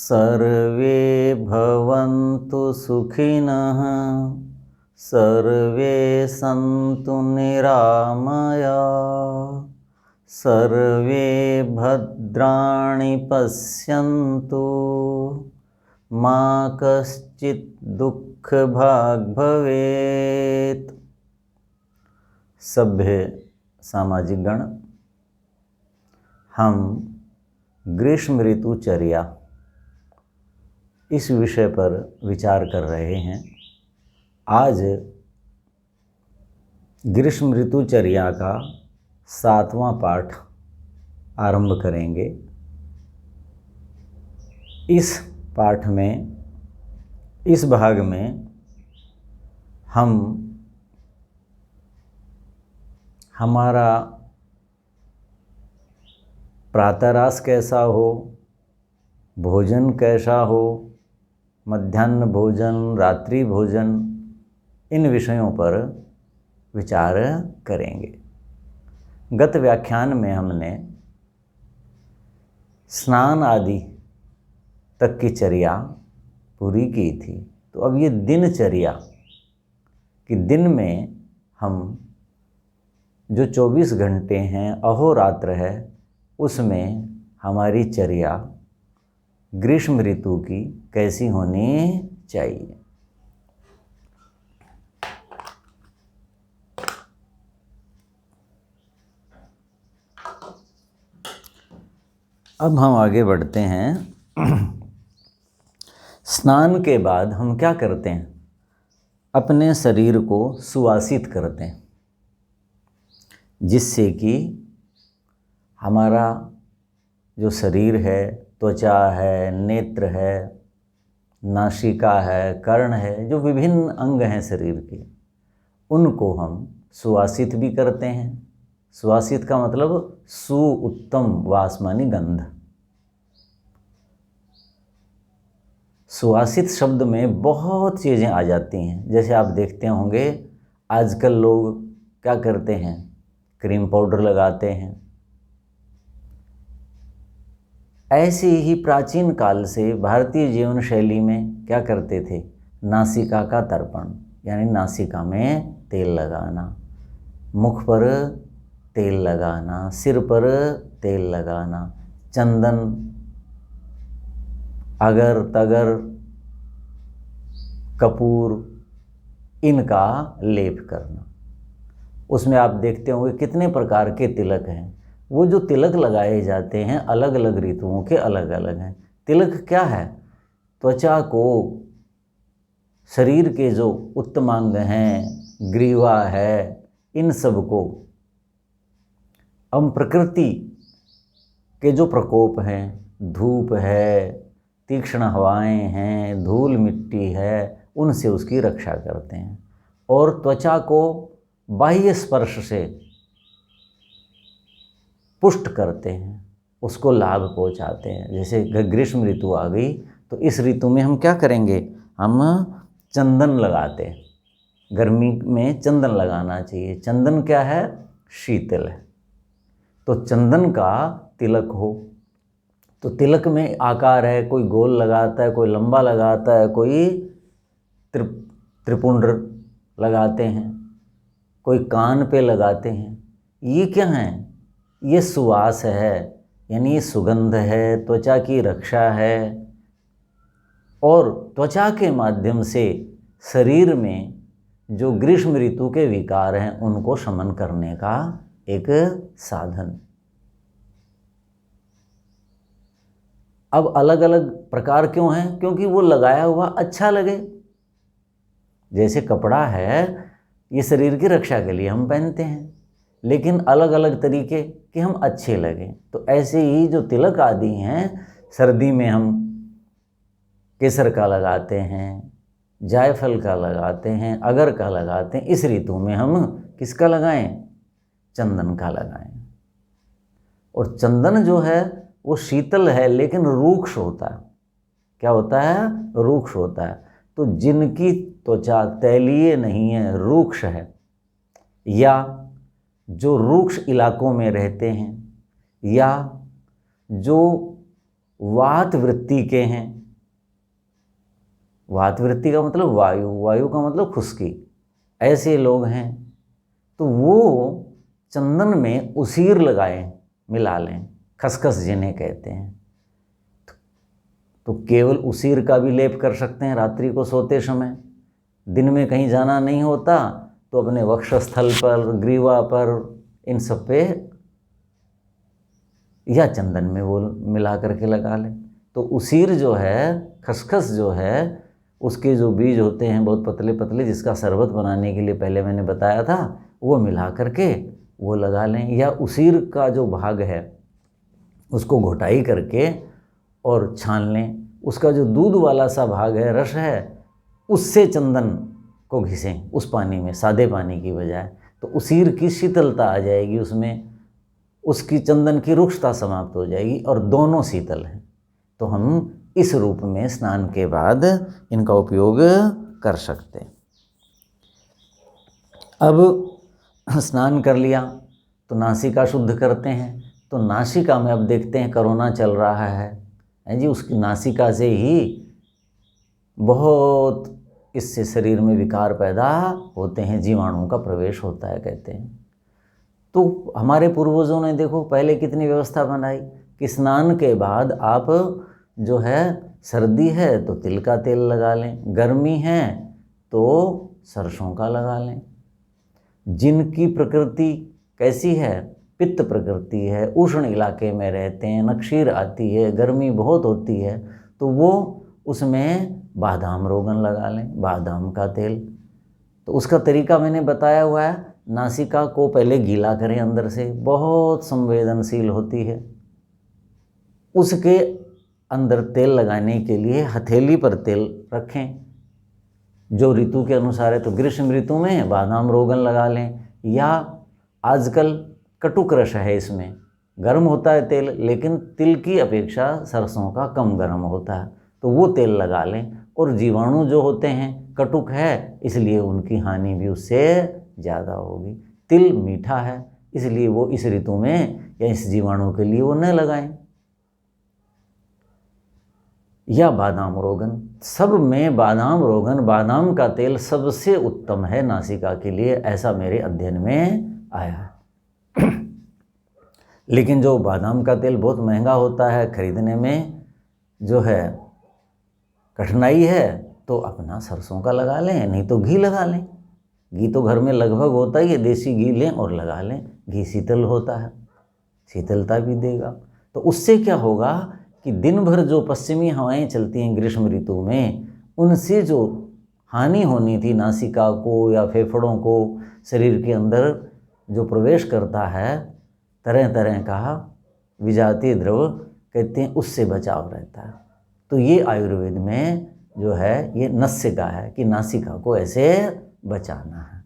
सर्वे भवन्तु सुखिनः सर्वे सन्तु निरामयाः सर्वे भद्राणि पश्यन्तु मा कश्चित् दुःखभाग् भवेत्। सभ्य सामाजिक गण, हम ग्रीष्म ऋतुचर्या इस विषय पर विचार कर रहे हैं। आज ग्रीष्म ऋतुचर्या का 7वां पाठ आरंभ करेंगे। इस पाठ में, इस भाग में हम हमारा प्रातराश कैसा हो, भोजन कैसा हो, मध्याह्न भोजन, रात्रि भोजन, इन विषयों पर विचार करेंगे। गत व्याख्यान में हमने स्नान आदि तक की चर्या पूरी की थी। तो अब ये दिनचर्या कि दिन में हम जो 24 घंटे हैं, अहोरात्र है, उसमें हमारी चर्या ग्रीष्म ऋतु की कैसी होनी चाहिए। अब हम आगे बढ़ते हैं। स्नान के बाद हम क्या करते हैं? अपने शरीर को सुवासित करते हैं, जिससे कि हमारा जो शरीर है, त्वचा है, नेत्र है, नासिका है, कर्ण है, जो विभिन्न अंग हैं शरीर के, उनको हम सुवासित भी करते हैं। सुवासित का मतलब उत्तम वास मानी गंध। सुवासित शब्द में बहुत चीज़ें आ जाती हैं। जैसे आप देखते होंगे आजकल लोग क्या करते हैं, क्रीम पाउडर लगाते हैं। ऐसे ही प्राचीन काल से भारतीय जीवन शैली में क्या करते थे, नासिका का तर्पण, यानी नासिका में तेल लगाना, मुख पर तेल लगाना, सिर पर तेल लगाना, चंदन, अगर तगर, कपूर, इनका लेप करना। उसमें आप देखते होंगे कितने प्रकार के तिलक हैं। वो जो तिलक लगाए जाते हैं अलग अलग ऋतुओं के अलग अलग हैं। तिलक क्या है? त्वचा को, शरीर के जो उत्तमांग हैं, ग्रीवा है, इन सब को हम प्रकृति के जो प्रकोप हैं, धूप है, तीक्ष्ण हवाएं हैं, धूल मिट्टी है, उनसे उसकी रक्षा करते हैं। और त्वचा को बाह्य स्पर्श से पुष्ट करते हैं, उसको लाभ पहुंचाते हैं। जैसे ग्रीष्म ऋतु आ गई तो इस ऋतु में हम क्या करेंगे, हम चंदन लगाते हैं। गर्मी में चंदन लगाना चाहिए। चंदन क्या है? शीतल है। तो चंदन का तिलक हो, तो तिलक में आकार है, कोई गोल लगाता है, कोई लंबा लगाता है, कोई त्रिपुंड्र लगाते हैं, कोई कान पे लगाते हैं। ये क्या है? ये सुवास है, यानी ये सुगंध है, त्वचा की रक्षा है, और त्वचा के माध्यम से शरीर में जो ग्रीष्म ऋतु के विकार हैं उनको शमन करने का एक साधन। अब अलग अलग प्रकार क्यों हैं? क्योंकि वो लगाया हुआ अच्छा लगे। जैसे कपड़ा है, ये शरीर की रक्षा के लिए हम पहनते हैं, लेकिन अलग अलग तरीके कि हम अच्छे लगें। तो ऐसे ही जो तिलक आदि हैं, सर्दी में हम केसर का लगाते हैं, जायफल का लगाते हैं, अगर का लगाते हैं। इस ऋतु में हम किसका लगाएं? चंदन का लगाएं। और चंदन जो है वो शीतल है लेकिन रूक्ष होता है। क्या होता है? रूक्ष होता है। तो जिनकी त्वचा तैलीय नहीं है, रूक्ष है, या जो रूक्ष इलाकों में रहते हैं, या जो वात वृत्ति के हैं, वातवृत्ति का मतलब वायु, वायु का मतलब खुश्की, ऐसे लोग हैं। तो वो चंदन में उसीर लगाएं, मिला लें, खसखस जिन्हें कहते हैं। तो केवल उसीर का भी लेप कर सकते हैं रात्रि को सोते समय। दिन में कहीं जाना नहीं होता तो अपने वक्षस्थल पर, ग्रीवा पर, इन सब पे या चंदन में वो मिला करके लगा लें। तो उसीर जो है, खसखस जो है, उसके जो बीज होते हैं बहुत पतले पतले, जिसका शरबत बनाने के लिए पहले मैंने बताया था, वो मिला करके वो लगा लें। या उसीर का जो भाग है उसको घोटाई करके और छान लें, उसका जो दूध वाला सा भाग है, रस है, उससे चंदन को घिसें उस पानी में, सादे पानी की बजाय। तो उसीर की शीतलता आ जाएगी उसमें, उसकी चंदन की रुक्षता समाप्त हो जाएगी और दोनों शीतल हैं। तो हम इस रूप में स्नान के बाद इनका उपयोग कर सकते हैं। अब स्नान कर लिया तो नासिका शुद्ध करते हैं। तो नासिका में अब देखते हैं, कोरोना चल रहा है जी, उसकी नासिका से ही बहुत इससे शरीर में विकार पैदा होते हैं, जीवाणुओं का प्रवेश होता है कहते हैं। तो हमारे पूर्वजों ने देखो पहले कितनी व्यवस्था बनाई कि स्नान के बाद आप जो है, सर्दी है तो तिल का तेल लगा लें, गर्मी है तो सरसों का लगा लें। जिनकी प्रकृति कैसी है, पित्त प्रकृति है, उष्ण इलाके में रहते हैं, नक्शीर आती है, गर्मी बहुत होती है, तो वो उसमें बादाम रोगन लगा लें, बादाम का तेल। तो उसका तरीका मैंने बताया हुआ है। नासिका को पहले गीला करें अंदर से, बहुत संवेदनशील होती है। उसके अंदर तेल लगाने के लिए हथेली पर तेल रखें, जो ऋतु के अनुसार है। तो ग्रीष्म ऋतु में बादाम रोगन लगा लें, या आजकल कटुक रस है, इसमें गर्म होता है तेल, लेकिन तिल की अपेक्षा सरसों का कम गर्म होता है, तो वो तेल लगा लें। और जीवाणु जो होते हैं, कटुक है इसलिए उनकी हानि भी उससे ज़्यादा होगी। तिल मीठा है इसलिए वो इस ऋतु में या इस जीवाणु के लिए वो न लगाएं। या बादाम रोगन, सब में बादाम रोगन, बादाम का तेल सबसे उत्तम है नासिका के लिए, ऐसा मेरे अध्ययन में आया है। लेकिन जो बादाम का तेल बहुत महंगा होता है, खरीदने में जो है कठिनाई है, तो अपना सरसों का लगा लें, नहीं तो घी लगा लें। घी तो घर में लगभग होता ही है, देसी घी लें और लगा लें। घी शीतल होता है, शीतलता भी देगा। तो उससे क्या होगा कि दिन भर जो पश्चिमी हवाएं चलती हैं ग्रीष्म ऋतु में, उनसे जो हानि होनी थी नासिका को या फेफड़ों को, शरीर के अंदर जो प्रवेश करता है तरह तरह का विजातीय द्रव कहते हैं, उससे बचाव रहता है। तो ये आयुर्वेद में जो है ये नस्यिका है कि नासिका को ऐसे बचाना है।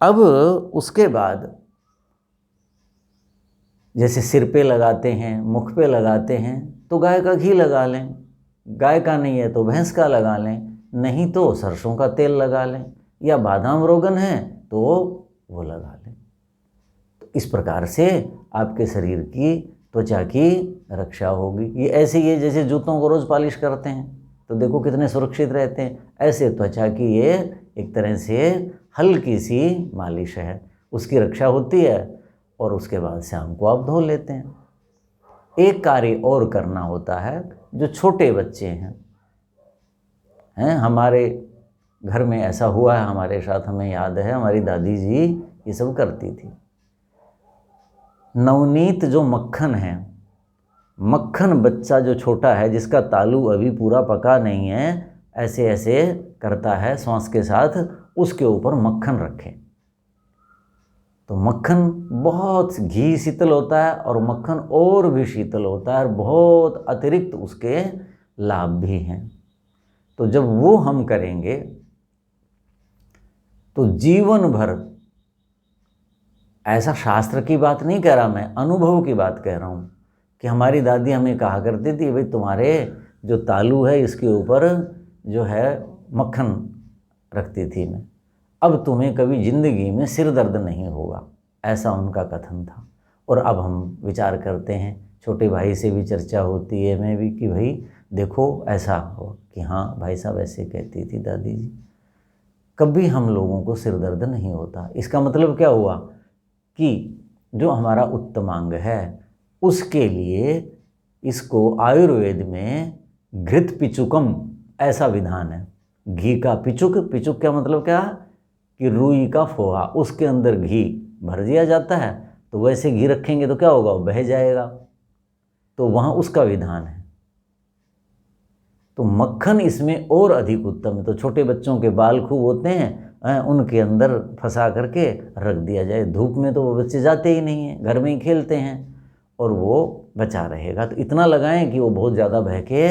अब उसके बाद जैसे सिर पे लगाते हैं, मुख पे लगाते हैं, तो गाय का घी लगा लें, गाय का नहीं है तो भैंस का लगा लें, नहीं तो सरसों का तेल लगा लें, या बादाम रोगन है तो वो लगा लें। तो इस प्रकार से आपके शरीर की, त्वचा की रक्षा होगी। ये ऐसे ही है जैसे जूतों को रोज़ पॉलिश करते हैं तो देखो कितने सुरक्षित रहते हैं, ऐसे त्वचा की ये एक तरह से हल्की सी मालिश है, उसकी रक्षा होती है और उसके बाद शाम को आप धो लेते हैं। एक कार्य और करना होता है, जो छोटे बच्चे हैं हमारे घर में ऐसा हुआ है हमारे साथ, हमें याद है हमारी दादी जी ये सब करती थी। नवनीत जो मक्खन है, मक्खन बच्चा जो छोटा है जिसका तालू अभी पूरा पका नहीं है, ऐसे ऐसे करता है श्वास के साथ, उसके ऊपर मक्खन रखें। तो मक्खन बहुत घी शीतल होता है और मक्खन और भी शीतल होता है और बहुत अतिरिक्त उसके लाभ भी हैं। तो जब वो हम करेंगे तो जीवन भर, ऐसा शास्त्र की बात नहीं कह रहा मैं, अनुभव की बात कह रहा हूँ, कि हमारी दादी हमें कहा करती थी, भाई तुम्हारे जो तालू है इसके ऊपर जो है मक्खन रखती थी मैं, अब तुम्हें कभी ज़िंदगी में सिर दर्द नहीं होगा, ऐसा उनका कथन था। और अब हम विचार करते हैं, छोटे भाई से भी चर्चा होती है, मैं भी, कि भाई देखो ऐसा हो कि हाँ भाई साहब ऐसे कहती थी दादी जी। कभी हम लोगों को सिर दर्द नहीं होता। इसका मतलब क्या हुआ कि जो हमारा उत्तमांग है उसके लिए इसको आयुर्वेद में घृत पिचुकम ऐसा विधान है। घी का पिचुक, पिचुक का मतलब क्या कि रुई का फोहा, उसके अंदर घी भर दिया जाता है, तो वैसे घी रखेंगे तो क्या होगा, वो बह जाएगा, तो वहाँ उसका विधान है। तो मक्खन इसमें और अधिक उत्तम है। तो छोटे बच्चों के बाल खूब होते हैं, उनके अंदर फंसा करके रख दिया जाए। धूप में तो वो बच्चे जाते ही नहीं हैं, घर में ही खेलते हैं, और वो बचा रहेगा। तो इतना लगाएं कि वो बहुत ज़्यादा बहके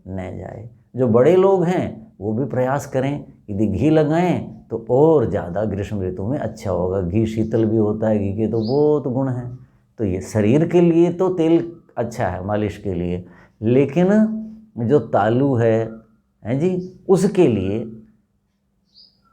न जाए। जो बड़े लोग हैं वो भी प्रयास करें, यदि घी लगाएं तो और ज़्यादा ग्रीष्म ऋतु में अच्छा होगा। घी शीतल भी होता है, घी के तो बहुत गुण हैं। तो ये शरीर के लिए तो तेल अच्छा है मालिश के लिए, लेकिन जो तालू है जी, उसके लिए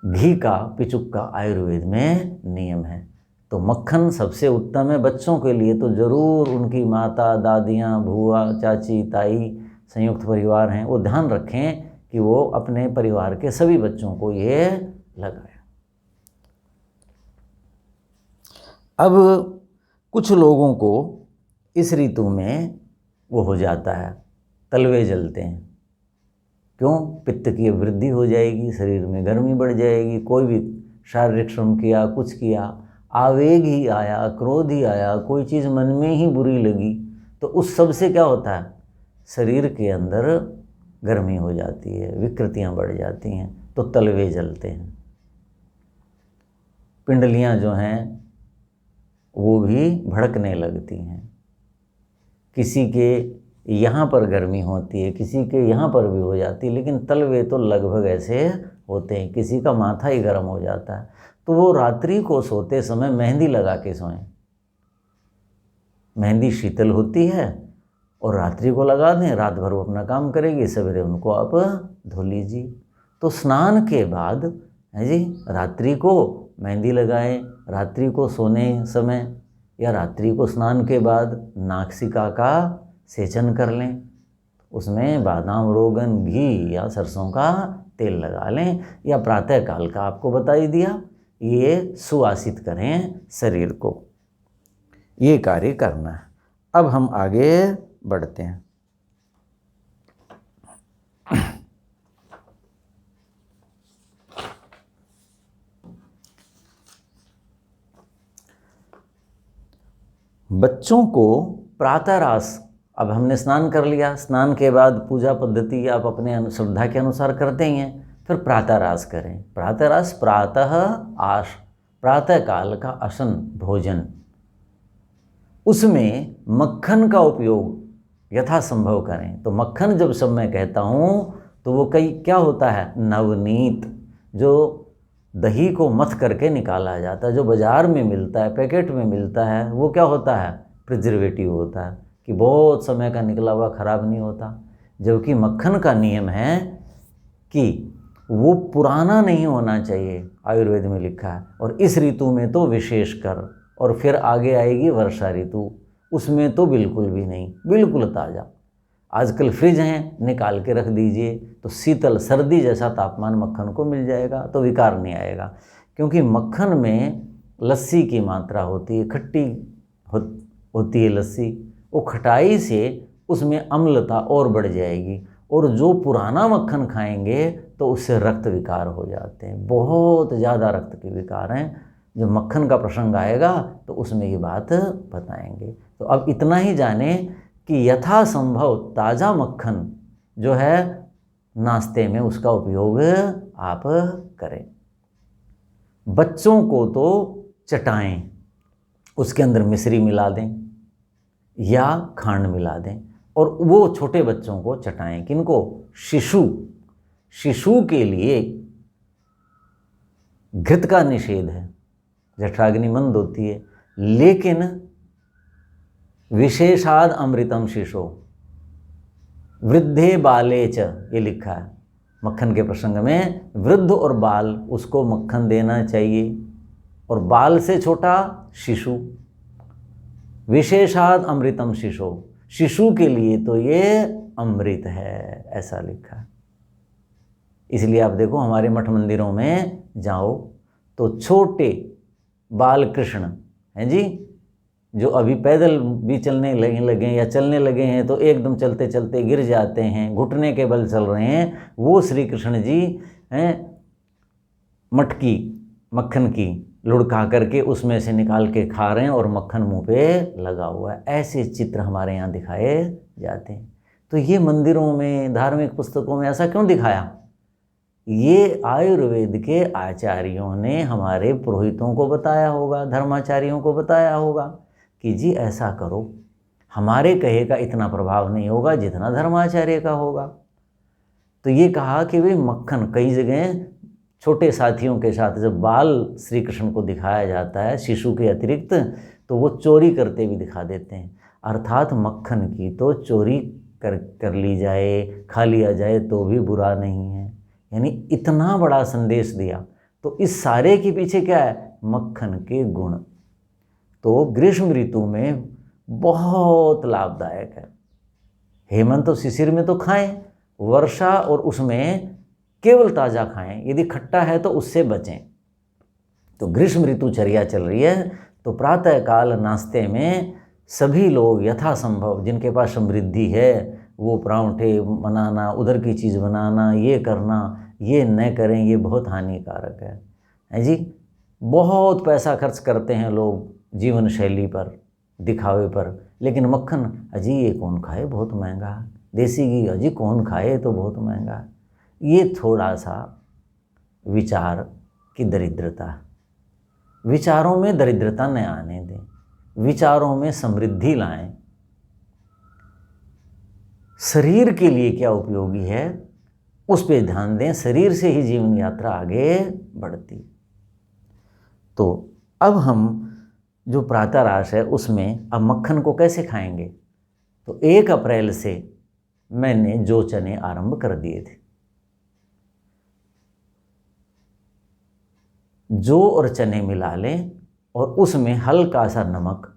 घी का पिचुक का आयुर्वेद में नियम है। तो मक्खन सबसे उत्तम है। बच्चों के लिए तो ज़रूर उनकी माता, दादियाँ, भूआ, चाची, ताई, संयुक्त परिवार हैं, वो ध्यान रखें कि वो अपने परिवार के सभी बच्चों को ये लगाए। अब कुछ लोगों को इस ऋतु में वो हो जाता है, तलवे जलते हैं। क्यों? पित्त की वृद्धि हो जाएगी, शरीर में गर्मी बढ़ जाएगी। कोई भी शारीरिक श्रम किया, कुछ किया, आवेग ही आया, क्रोध ही आया, कोई चीज़ मन में ही बुरी लगी, तो उस सब से क्या होता है, शरीर के अंदर गर्मी हो जाती है, विकृतियाँ बढ़ जाती हैं, तो तलवे जलते हैं। पिंडलियाँ जो हैं वो भी भड़कने लगती हैं। किसी के यहाँ पर गर्मी होती है, किसी के यहाँ पर भी हो जाती है, लेकिन तलवे तो लगभग ऐसे होते हैं। किसी का माथा ही गर्म हो जाता है, तो वो रात्रि को सोते समय मेहंदी लगा के सोएं। मेहंदी शीतल होती है, और रात्रि को लगा दें, रात भर वो अपना काम करेगी, सवेरे उनको आप धो लीजिए। तो स्नान के बाद है जी, रात्रि को मेहंदी लगाएं, रात्रि को सोने समय या रात्रि को स्नान के बाद नासिका का सेचन कर लें, उसमें बादाम, रोगन, घी या सरसों का तेल लगा लें, या प्रातः काल का आपको बता ही दिया, ये सुवासित करें शरीर को। ये कार्य करना है। अब हम आगे बढ़ते हैं। बच्चों को प्रातःरास, अब हमने स्नान कर लिया, स्नान के बाद पूजा पद्धति आप अपने श्रद्धा के अनुसार करते ही हैं, फिर प्रातःरास करें। प्रातःरास प्रातः आश, प्रातः काल का अशन भोजन, उसमें मक्खन का उपयोग यथासंभव करें। तो मक्खन जब सब मैं कहता हूँ तो वो कई क्या होता है, नवनीत, जो दही को मथ करके निकाला जाता है, जो बाज़ार में मिलता है, पैकेट में मिलता है, वो क्या होता है, प्रिजर्वेटिव होता है, कि बहुत समय का निकला हुआ खराब नहीं होता। जबकि मक्खन का नियम है कि वो पुराना नहीं होना चाहिए, आयुर्वेद में लिखा है। और इस ऋतु में तो विशेषकर, और फिर आगे आएगी वर्षा ऋतु, उसमें तो बिल्कुल भी नहीं, बिल्कुल ताज़ा। आजकल फ्रिज हैं, निकाल के रख दीजिए, तो शीतल सर्दी जैसा तापमान मक्खन को मिल जाएगा, तो विकार नहीं आएगा। क्योंकि मक्खन में लस्सी की मात्रा होती है, खट्टी होती है लस्सी, वो खटाई से उसमें अम्लता और बढ़ जाएगी, और जो पुराना मक्खन खाएंगे तो उससे रक्त विकार हो जाते हैं, बहुत ज़्यादा रक्त के विकार हैं। जो मक्खन का प्रसंग आएगा तो उसमें ये बात बताएंगे। तो अब इतना ही जाने कि यथासंभव ताज़ा मक्खन जो है नाश्ते में उसका उपयोग आप करें। बच्चों को तो चटाएं, उसके अंदर मिश्री मिला दें या खांड मिला दें, और वो छोटे बच्चों को चटाएं। किनको? शिशु के लिए घृत का निषेध है, जठराग्नि मंद होती है, लेकिन विशेषाद अमृतम शिशो वृद्धे बाले च, ये लिखा है मक्खन के प्रसंग में। वृद्ध और बाल, उसको मक्खन देना चाहिए, और बाल से छोटा शिशु। विशेषाद अमृतम शिशो, शिशु के लिए तो ये अमृत है, ऐसा लिखा। इसलिए आप देखो हमारे मठ मंदिरों में जाओ तो छोटे बाल कृष्ण हैं जी, जो अभी पैदल भी चलने लगे या चलने लगे हैं तो एकदम चलते चलते गिर जाते हैं, घुटने के बल चल रहे हैं, वो श्री कृष्ण जी हैं मटकी मक्खन की लुढ़का करके उसमें से निकाल के खा रहे हैं और मक्खन मुंह पे लगा हुआ है। ऐसे चित्र हमारे यहाँ दिखाए जाते हैं। तो ये मंदिरों में, धार्मिक पुस्तकों में ऐसा क्यों दिखाया? ये आयुर्वेद के आचार्यों ने हमारे पुरोहितों को बताया होगा, धर्माचार्यों को बताया होगा कि जी ऐसा करो। हमारे कहे का इतना प्रभाव नहीं होगा जितना धर्माचार्य का होगा। तो ये कहा कि वे मक्खन, कई जगह छोटे साथियों के साथ जब बाल श्री कृष्ण को दिखाया जाता है शिशु के अतिरिक्त, तो वो चोरी करते भी दिखा देते हैं। अर्थात मक्खन की तो चोरी कर ली जाए, खा लिया जाए तो भी बुरा नहीं है। यानी इतना बड़ा संदेश दिया। तो इस सारे के पीछे क्या है? मक्खन के गुण। तो ग्रीष्म ऋतु में बहुत लाभदायक है। हेमंत और शिशिर में तो खाएं, वर्षा और उसमें केवल ताज़ा खाएं, यदि खट्टा है तो उससे बचें। तो ग्रीष्म ऋतु चर्या चल रही है तो प्रातःकाल नाश्ते में सभी लोग यथासंभव जिनके पास समृद्धि है वो परांठे बनाना, उधर की चीज़ बनाना, ये करना, ये न करें, ये बहुत हानिकारक है जी। बहुत पैसा खर्च करते हैं लोग जीवन शैली पर, दिखावे पर, लेकिन मक्खन अजी ये कौन खाए, बहुत महंगा। देसी घी अजी कौन खाए, तो बहुत महंगा। ये थोड़ा सा विचार की दरिद्रता। विचारों में दरिद्रता न आने दें, विचारों में समृद्धि लाएं। शरीर के लिए क्या उपयोगी है उस पे ध्यान दें। शरीर से ही जीवन यात्रा आगे बढ़ती। तो अब हम जो प्रातःराश है उसमें अब मक्खन को कैसे खाएंगे? तो 1 अप्रैल से मैंने जौ चने आरंभ कर दिए थे। जौ और चने मिला लें और उसमें हल्का सा नमक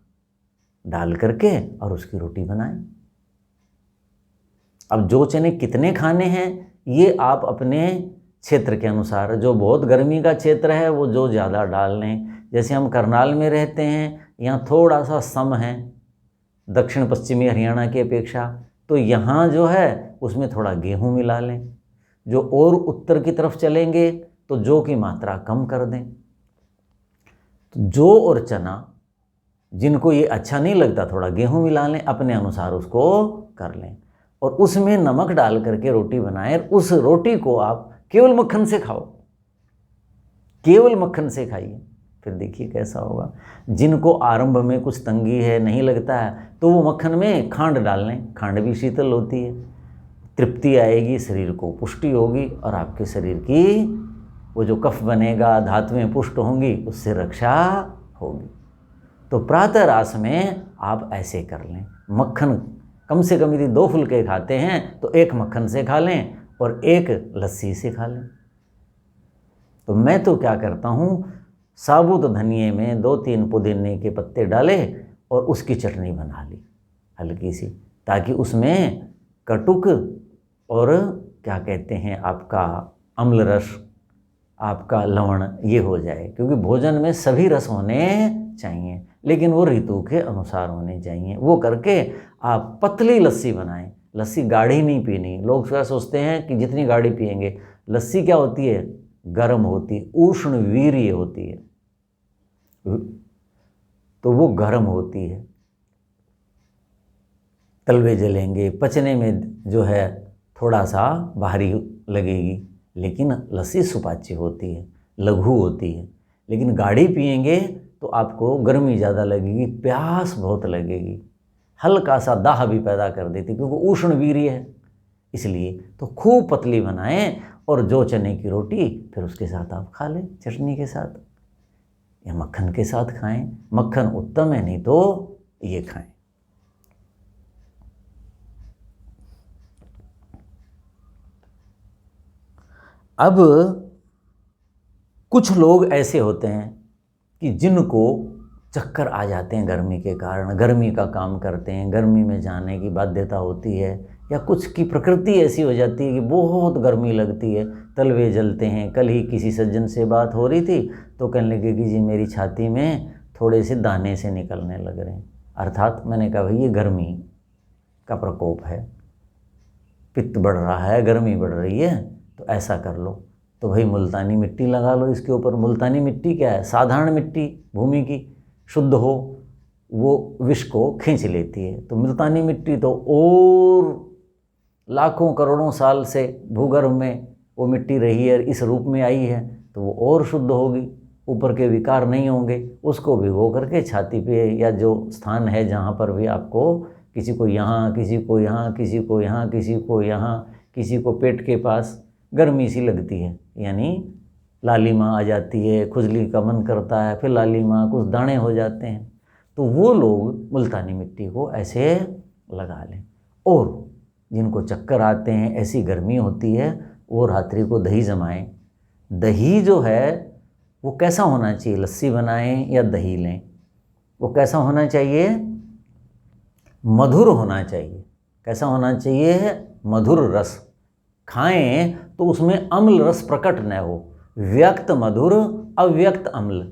डाल करके और उसकी रोटी बनाएं। अब जौ चने कितने खाने हैं ये आप अपने क्षेत्र के अनुसार, जो बहुत गर्मी का क्षेत्र है वो जौ ज़्यादा डाल लें। जैसे हम करनाल में रहते हैं, यहाँ थोड़ा सा सम है दक्षिण पश्चिमी हरियाणा की अपेक्षा, तो यहाँ जो है उसमें थोड़ा गेहूँ मिला लें। जो और उत्तर की तरफ चलेंगे तो जौ की मात्रा कम कर दें। तो जौ और चना, जिनको ये अच्छा नहीं लगता थोड़ा गेहूँ मिला लें, अपने अनुसार उसको कर लें और उसमें नमक डाल करके रोटी बनाएं। उस रोटी को आप केवल मक्खन से खाओ, केवल मक्खन से खाइए, फिर देखिए कैसा होगा। जिनको आरंभ में कुछ तंगी है, नहीं लगता है, तो वो मक्खन में खांड डाल लें। खांड भी शीतल होती है, तृप्ति आएगी, शरीर को पुष्टि होगी और आपके शरीर की वो जो कफ बनेगा, धातुएं पुष्ट होंगी, उससे रक्षा होगी। तो प्रातः रास में आप ऐसे कर लें। मक्खन कम से कम यदि 2 फुलके खाते हैं तो 1 मक्खन से खा लें और 1 लस्सी से खा लें। तो मैं तो क्या करता हूँ, साबुत धनिए में 2-3 पुदीने के पत्ते डाले और उसकी चटनी बना ली हल्की सी, ताकि उसमें कटुक और क्या कहते हैं आपका अम्ल रस, आपका लवण, ये हो जाए। क्योंकि भोजन में सभी रस होने चाहिए, लेकिन वो ऋतु के अनुसार होने चाहिए। वो करके आप पतली लस्सी बनाएं। लस्सी गाढ़ी नहीं पीनी। लोग क्या सोचते हैं कि जितनी गाढ़ी पिएंगे। लस्सी क्या होती है? गर्म होती, उष्ण वीर्य होती है, तो वो गर्म होती है, तलवे जलेंगे, पचने में जो है थोड़ा सा भारी लगेगी। लेकिन लस्सी सुपाच्य होती है, लघु होती है। लेकिन गाढ़ी पिएंगे तो आपको गर्मी ज़्यादा लगेगी, प्यास बहुत लगेगी, हल्का सा दाह भी पैदा कर देती, क्योंकि उष्ण वीर्य है। इसलिए तो खूब पतली बनाएं और जौ चने की रोटी फिर उसके साथ आप खा लें, चटनी के साथ या मक्खन के साथ खाएं। मक्खन उत्तम है, नहीं तो ये खाएं। अब कुछ लोग ऐसे होते हैं कि जिनको चक्कर आ जाते हैं गर्मी के कारण, गर्मी का काम करते हैं, गर्मी में जाने की बाध्यता होती है, या कुछ की प्रकृति ऐसी हो जाती है कि बहुत गर्मी लगती है, तलवे जलते हैं। कल ही किसी सज्जन से बात हो रही थी तो कहने लगे कि जी मेरी छाती में थोड़े से दाने से निकलने लग रहे हैं। अर्थात मैंने कहा भाई ये गर्मी का प्रकोप है, पित्त बढ़ रहा है, गर्मी बढ़ रही है, तो ऐसा कर लो, तो भाई मुल्तानी मिट्टी लगा लो इसके ऊपर। मुल्तानी मिट्टी क्या है? साधारण मिट्टी भूमि की, शुद्ध हो, वो विष को खींच लेती है। तो मुल्तानी मिट्टी तो और लाखों करोड़ों साल से भूगर्भ में वो मिट्टी रही है, इस रूप में आई है, तो वो और शुद्ध होगी, ऊपर के विकार नहीं होंगे। उसको भिगो करके छाती पे या जो स्थान है जहाँ पर भी आपको, किसी को यहाँ, किसी को यहाँ, किसी को यहाँ, किसी को यहाँ, किसी को पेट के पास गर्मी सी लगती है, यानी लालिमा आ जाती है, खुजली का मन करता है, फिर लालिमा, कुछ दाने हो जाते हैं, तो वो लोग मुल्तानी मिट्टी को ऐसे लगा लें। और जिनको चक्कर आते हैं, ऐसी गर्मी होती है, वो रात्रि को दही जमाएं। दही जो है वो कैसा होना चाहिए? लस्सी बनाएं या दही लें, वो कैसा होना चाहिए? मधुर होना चाहिए। कैसा होना चाहिए? मधुर रस। खाएं तो उसमें अम्ल रस प्रकट न हो, व्यक्त मधुर, अव्यक्त अम्ल।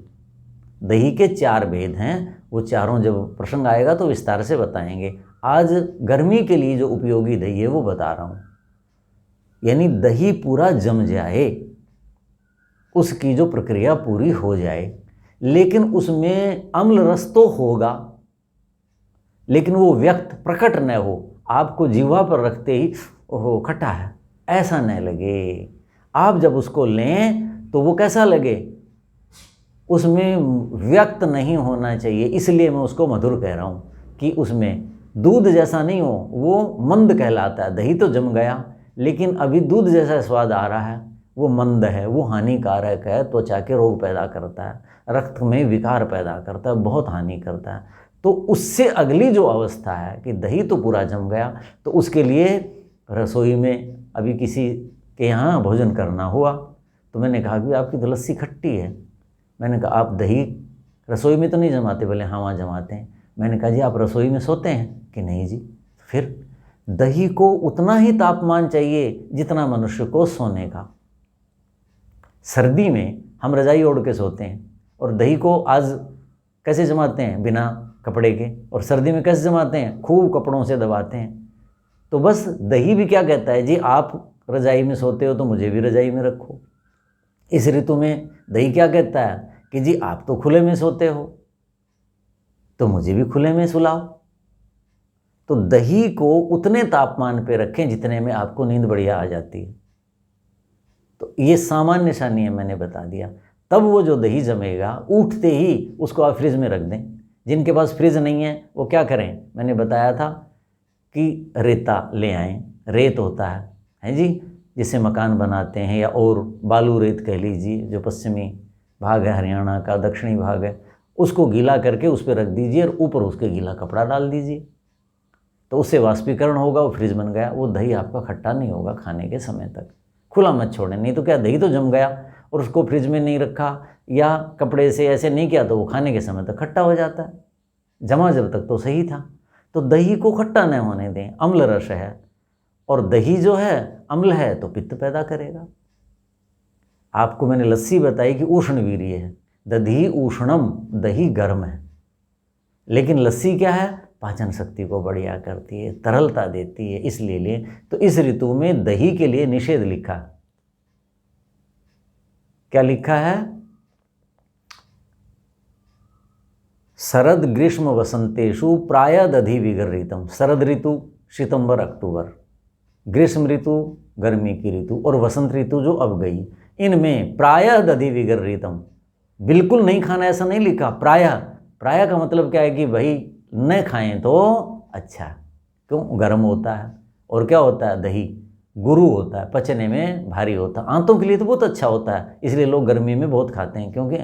दही के 4 भेद हैं, वो चारों जब प्रसंग आएगा तो विस्तार से बताएंगे। आज गर्मी के लिए जो उपयोगी दही है वो बता रहा हूँ। यानी दही पूरा जम जाए, उसकी जो प्रक्रिया पूरी हो जाए, लेकिन उसमें अम्ल रस तो होगा, लेकिन वो व्यक्त प्रकट न हो, आपको जीवा पर रखते ही ओहो खट्टा है ऐसा न लगे। आप जब उसको लें तो वो कैसा लगे? उसमें व्यक्त नहीं होना चाहिए, इसलिए मैं उसको मधुर कह रहा हूँ कि उसमें दूध जैसा नहीं हो, वो मंद कहलाता है। दही तो जम गया, लेकिन अभी दूध जैसा स्वाद आ रहा है, वो मंद है, वो हानिकारक है, त्वचा के रोग पैदा करता है, रक्त में विकार पैदा करता है, बहुत हानि करता है। तो उससे अगली जो अवस्था है कि दही तो पूरा जम गया, तो उसके लिए रसोई में अभी किसी के यहाँ भोजन करना हुआ, तो मैंने कहा कि आपकी तो लस्सी खट्टी है। मैंने कहा आप दही रसोई में तो नहीं जमाते? बोले हाँ वहाँ जमाते हैं। मैंने कहा जी आप रसोई में सोते हैं? कि नहीं जी। फिर दही को उतना ही तापमान चाहिए जितना मनुष्य को सोने का। सर्दी में हम रजाई ओढ़ के सोते हैं, और दही को आज कैसे जमाते हैं? बिना कपड़े के। और सर्दी में कैसे जमाते हैं? खूब कपड़ों से दबाते हैं। तो बस दही भी क्या कहता है जी, आप रजाई में सोते हो तो मुझे भी रजाई में रखो। इस ऋतु में दही क्या कहता है कि जी आप तो खुले में सोते हो तो मुझे भी खुले में सुलाओ। तो दही को उतने तापमान पे रखें जितने में आपको नींद बढ़िया आ जाती है। तो ये सामान्य सा नियम मैंने बता दिया। तब वो जो दही जमेगा, उठते ही उसको आप फ्रिज में रख दें। जिनके पास फ्रिज नहीं है वो क्या करें? मैंने बताया था कि रेता ले आएँ। रेत होता है जी, जिससे मकान बनाते हैं, या और बालू रेत कह लीजिए, जो पश्चिमी भाग है हरियाणा का, दक्षिणी भाग है, उसको गीला करके उस पर रख दीजिए और ऊपर उसके गीला कपड़ा डाल दीजिए, तो उससे वाष्पीकरण होगा, वो फ्रिज बन गया। वो दही आपका खट्टा नहीं होगा खाने के समय तक। खुला मत छोड़ें, नहीं तो क्या दही तो जम गया और उसको फ्रिज में नहीं रखा या कपड़े से ऐसे नहीं किया तो वो खाने के समय तक खट्टा हो जाता है। जमा जब तक तो सही था। तो दही को खट्टा न होने दें, अम्ल रस है, और दही जो है अम्ल है तो पित्त पैदा करेगा। आपको मैंने लस्सी बताई कि उष्ण वीर्य है, दधी उष्णम, दही गर्म है, लेकिन लस्सी क्या है? पाचन शक्ति को बढ़िया करती है, तरलता देती है, इसलिए ले। तो इस ऋतु में दही के लिए निषेध लिखा। क्या लिखा है? शरद ग्रीष्म वसंतेषु प्राय दधि विगर्हितम। शरद ऋतु सितंबर अक्टूबर, ग्रीष्म ऋतु गर्मी की ऋतु, और वसंत ऋतु जो अब गई, इनमें प्रायः दधि विगर्हितम। बिल्कुल नहीं खाना ऐसा नहीं लिखा, प्रायः। प्रायः का मतलब क्या है कि भाई न खाएं तो अच्छा, क्यों? गर्म होता है, और क्या होता है? दही गुरु होता है, पचने में भारी होता है, आंतों के लिए तो बहुत अच्छा होता है, इसलिए लोग गर्मी में बहुत खाते हैं, क्योंकि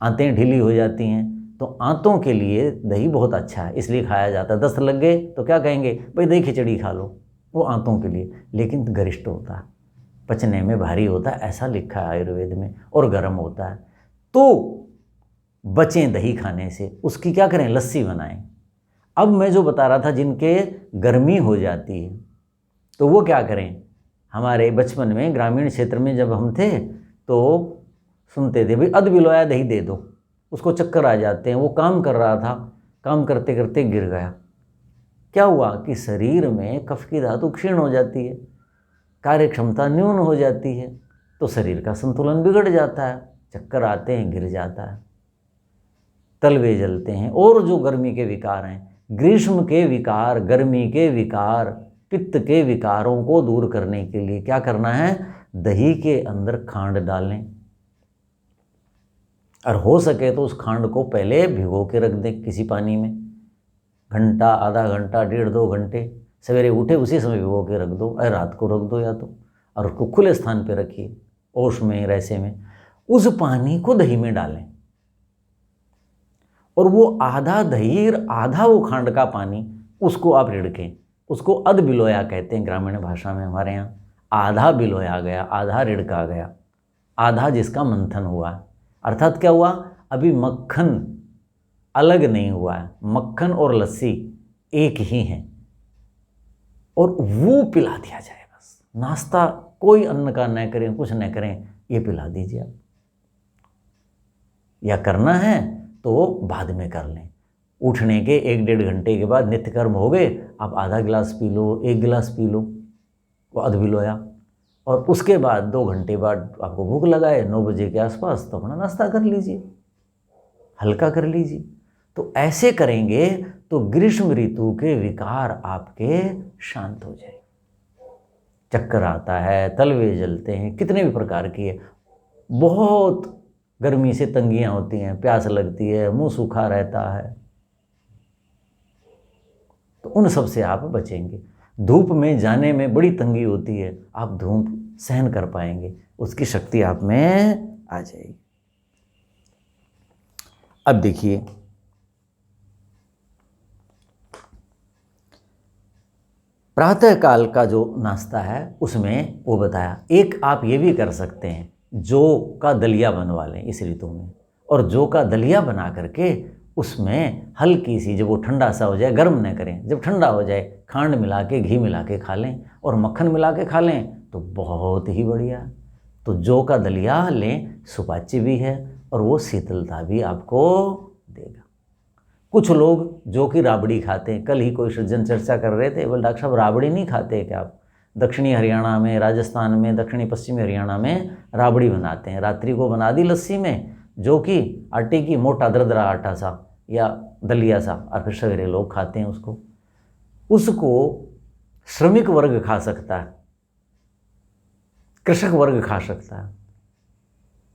आंतें ढीली हो जाती हैं। तो आंतों के लिए दही बहुत अच्छा है, इसलिए खाया जाता है। दस्त लग गए तो क्या कहेंगे? भाई दही खिचड़ी खा लो, वो आंतों के लिए, लेकिन गरिष्ठ होता है, पचने में भारी होता है, ऐसा लिखा है आयुर्वेद में, और गर्म होता है। तो बचें दही खाने से, उसकी क्या करें? लस्सी बनाएं। अब मैं जो बता रहा था, जिनके गर्मी हो जाती है, तो वो क्या करें, हमारे बचपन में ग्रामीण क्षेत्र में जब हम थे तो सुनते थे भाई अध बिलोया दही दे दो, उसको चक्कर आ जाते हैं। वो काम कर रहा था, काम करते करते गिर गया। क्या हुआ कि शरीर में कफ की धातु क्षीण हो जाती है, कार्य क्षमता न्यून हो जाती है, तो शरीर का संतुलन बिगड़ जाता है, चक्कर आते हैं, गिर जाता है, तलवे जलते हैं। और जो गर्मी के विकार हैं, ग्रीष्म के विकार, गर्मी के विकार, पित्त के विकारों को दूर करने के लिए क्या करना है, दही के अंदर खांड डालें, और हो सके तो उस खांड को पहले भिगो के रख दें किसी पानी में, घंटा, आधा घंटा, 1.5-2 घंटे, सवेरे उठे उसी समय भिगो के रख दो, और रात को रख दो या तो, और उसको खुले स्थान पे रखिए, ओश में, रैसे में। उस पानी को दही में डालें, और वो आधा दही और आधा वो खांड का पानी, उसको आप रिड़कें। उसको अध बिलोया कहते हैं ग्रामीण भाषा में हमारे यहाँ। आधा बिलोया गया, आधा रिड़का गया, आधा जिसका मंथन हुआ। अर्थात क्या हुआ, अभी मक्खन अलग नहीं हुआ है, मक्खन और लस्सी एक ही हैं, और वो पिला दिया जाए बस। नाश्ता कोई अन्न का न करें, कुछ न करें, ये पिला दीजिए आप। या करना है तो बाद में कर लें, उठने के 1-1.5 घंटे के बाद नित्य कर्म हो गए, आप आधा गिलास पी लो, 1 गिलास पी लो, वो अध बिलोया। और उसके बाद 2 घंटे बाद आपको भूख लगाए 9 बजे के आसपास, तो अपना नाश्ता कर लीजिए, हल्का कर लीजिए। तो ऐसे करेंगे तो ग्रीष्म ऋतु के विकार आपके शांत हो जाए। चक्कर आता है, तलवे जलते हैं, कितने भी प्रकार की है, बहुत गर्मी से तंगियां होती हैं, प्यास लगती है, मुंह सूखा रहता है, तो उन सब से आप बचेंगे। धूप में जाने में बड़ी तंगी होती है, आप धूप सहन कर पाएंगे, उसकी शक्ति आप में आ जाएगी। अब देखिए, प्रातः काल का जो नाश्ता है उसमें वो बताया, एक आप ये भी कर सकते हैं, जौ का दलिया बनवा लें इस ऋतु में, और जौ का दलिया बना करके उसमें हल्की सी, जब वो ठंडा सा हो जाए, गर्म न करें, जब ठंडा हो जाए, खांड मिला के, घी मिला के खा लें, और मक्खन मिला के खा लें तो बहुत ही बढ़िया। तो जौ का दलिया लें, सुपाच्य भी है और वो शीतलता भी आपको देगा। कुछ लोग जौ की राबड़ी खाते हैं। कल ही कोई सज्जन चर्चा कर रहे थे, बोले डॉक्टर साहब राबड़ी नहीं खाते क्या आप? दक्षिणी हरियाणा में, राजस्थान में, दक्षिणी पश्चिमी हरियाणा में राबड़ी बनाते हैं। रात्रि को बना दी लस्सी में, जो कि आटे की, मोटा दरदरा आटा सा या दलिया सा, और फिर सवेरे लोग खाते हैं उसको। उसको श्रमिक वर्ग खा सकता है, कृषक वर्ग खा सकता है,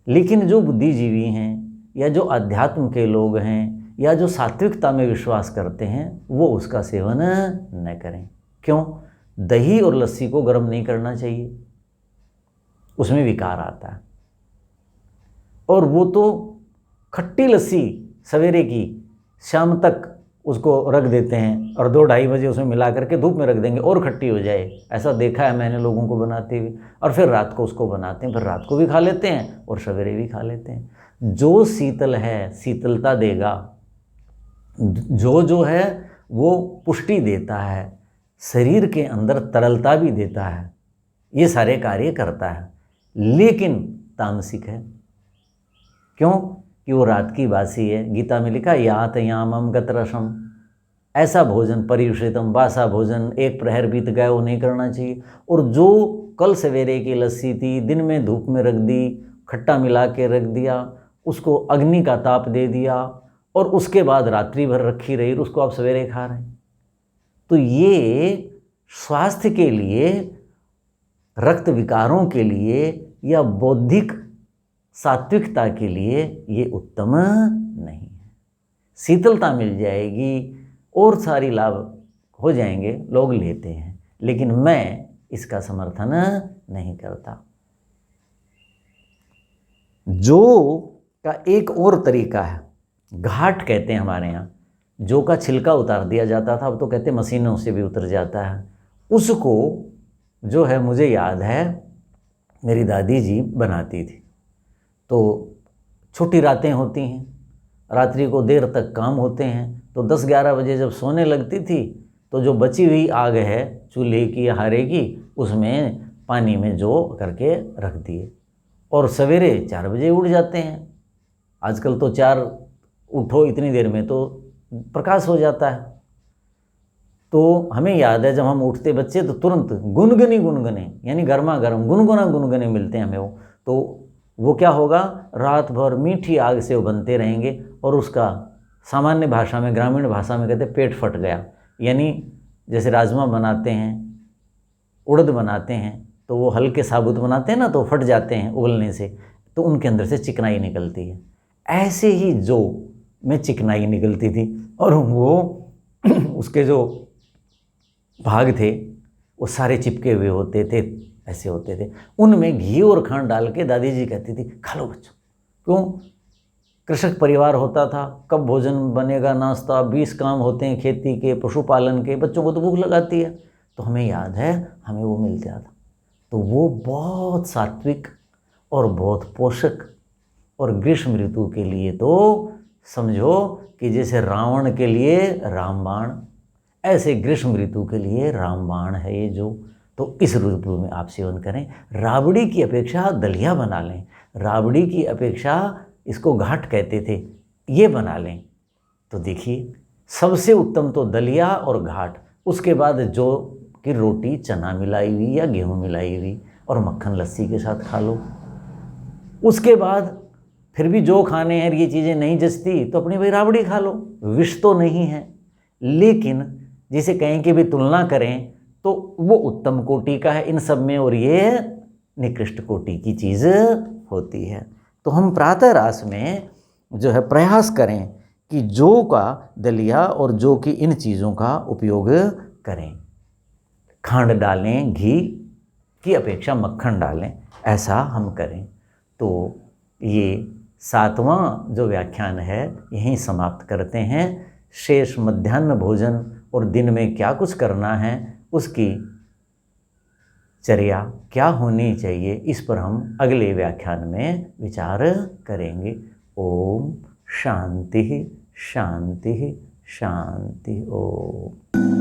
लेकिन जो बुद्धिजीवी हैं या जो अध्यात्म के लोग हैं या जो सात्विकता में विश्वास करते हैं, वो उसका सेवन न करें। क्यों? दही और लस्सी को गर्म नहीं करना चाहिए, उसमें विकार आता है। और वो तो खट्टी लस्सी सवेरे की, शाम तक उसको रख देते हैं और 2-2:30 बजे उसमें मिला करके धूप में रख देंगे और खट्टी हो जाए। ऐसा देखा है मैंने लोगों को बनाते हुए। और फिर रात को उसको बनाते हैं, फिर रात को भी खा लेते हैं और सवेरे भी खा लेते हैं। जो शीतल है, शीतलता देगा, जो है वो पुष्टि देता है, शरीर के अंदर तरलता भी देता है, ये सारे कार्य करता है, लेकिन तामसिक है। क्यों? कि वो रात की बासी है। गीता में लिखा, यात यामम गतरसम, ऐसा भोजन परियुषितम, बासा भोजन 1 प्रहर बीत गया, वो नहीं करना चाहिए। और जो कल सवेरे की लस्सी थी, दिन में धूप में रख दी, खट्टा मिला के रख दिया, उसको अग्नि का ताप दे दिया और उसके बाद रात्रि भर रखी रही, उसको आप सवेरे खा रहे हैं, तो ये स्वास्थ्य के लिए, रक्त विकारों के लिए या बौद्धिक सात्विकता के लिए ये उत्तम नहीं है। शीतलता मिल जाएगी और सारी लाभ हो जाएंगे, लोग लेते हैं, लेकिन मैं इसका समर्थन नहीं करता। जौ का एक और तरीका है, घाट कहते हैं हमारे यहाँ। जौ का छिलका उतार दिया जाता था, अब तो कहते हैं मशीनों से भी उतर जाता है। उसको जो है, मुझे याद है मेरी दादी जी बनाती थी। तो छोटी रातें होती हैं, रात्रि को देर तक काम होते हैं, तो 10-11 बजे जब सोने लगती थी तो जो बची हुई आग है चूल्हे की या हारे की, उसमें पानी में जौ करके रख दिए और सवेरे 4 बजे उठ जाते हैं। आजकल तो 4 उठो इतनी देर में तो प्रकाश हो जाता है। तो हमें याद है जब हम उठते बच्चे तो तुरंत गुनगुने यानी गर्मा गर्म गुनगुने मिलते हैं हमें वो। तो वो क्या होगा, रात भर मीठी आग से वो बनते रहेंगे और उसका सामान्य भाषा में, ग्रामीण भाषा में कहते हैं पेट फट गया। यानी जैसे राजमा बनाते हैं, उड़द बनाते हैं, तो वो हल्के साबुत बनाते हैं ना, तो फट जाते हैं उबलने से, तो उनके अंदर से चिकनाई निकलती है। ऐसे ही जौ में चिकनाई निकलती थी और वो उसके जो भाग थे वो सारे चिपके हुए होते थे, ऐसे होते थे। उनमें घी और खांड डाल के दादी जी कहती थी खा लो बच्चों। क्यों? कृषक परिवार होता था, कब भोजन बनेगा, नाश्ता, 20 काम होते हैं खेती के, पशुपालन के, बच्चों को तो भूख लगाती है। तो हमें याद है हमें वो मिलता था। तो वो बहुत सात्विक और बहुत पोषक, और ग्रीष्म ऋतु के लिए तो समझो कि जैसे रावण के लिए रामबाण, ऐसे ग्रीष्म ऋतु के लिए रामबाण है ये जो। तो इस ऋतु में आप सेवन करें। राबड़ी की अपेक्षा दलिया बना लें, राबड़ी की अपेक्षा इसको घाट कहते थे, ये बना लें। तो देखिए सबसे उत्तम तो दलिया और घाट, उसके बाद जौ की रोटी चना मिलाई हुई या गेहूँ मिलाई हुई और मक्खन लस्सी के साथ खा लो। उसके बाद फिर भी जो खाने हैं ये चीज़ें नहीं जचती तो अपनी भाई राबड़ी खा लो, विष तो नहीं है। लेकिन जिसे कहीं की भी तुलना करें तो वो उत्तम कोटि का है इन सब में, और ये निकृष्ट कोटि की चीज़ होती है। तो हम प्रातः रास में जो है प्रयास करें कि जौ का, दलिया और जौ की इन चीज़ों का उपयोग करें। खांड डालें, घी की अपेक्षा मक्खन डालें, ऐसा हम करें। तो ये 7वां जो व्याख्यान है यहीं समाप्त करते हैं। शेष मध्याह्न भोजन और दिन में क्या कुछ करना है, उसकी चर्या क्या होनी चाहिए, इस पर हम अगले व्याख्यान में विचार करेंगे। ओम शांति शांति शांति। ओम।